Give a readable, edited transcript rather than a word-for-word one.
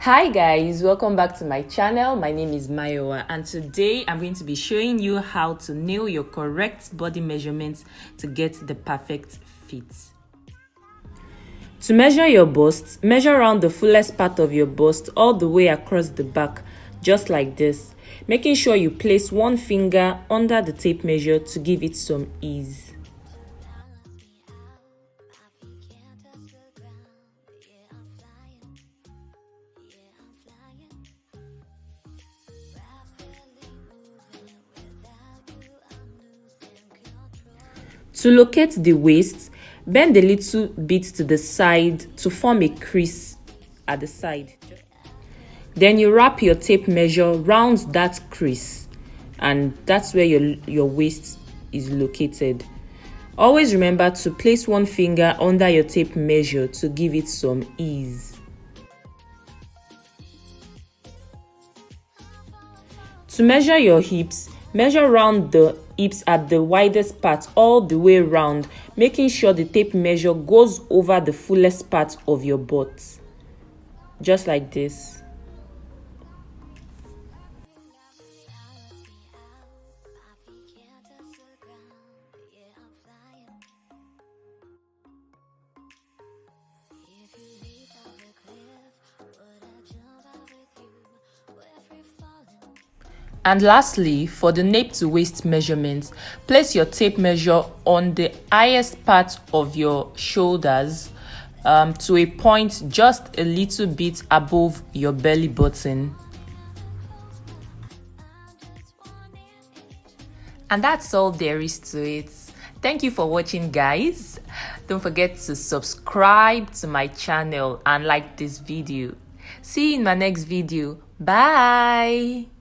Hi guys, welcome back to my channel. My name is Mayowa and today I'm going to be showing you how to nail your correct body measurements to get the perfect fit. To measure your bust, measure around the fullest part of your bust all the way across the back, just like this, making sure you place one finger under the tape measure to give it some ease. To locate the waist, bend a little bit to the side to form a crease at the side. Then you wrap your tape measure round that crease, and that's where your waist is located. Always remember to place one finger under your tape measure to give it some ease. To measure your hips, measure round the hips at the widest part all the way round, making sure the tape measure goes over the fullest part of your butt. Just like this. And lastly, for the nape to waist measurements, place your tape measure on the highest part of your shoulders to a point just a little bit above your belly button. And that's all there is to it. Thank you for watching, guys. Don't forget to subscribe to my channel and like this video. See you in my next video. Bye.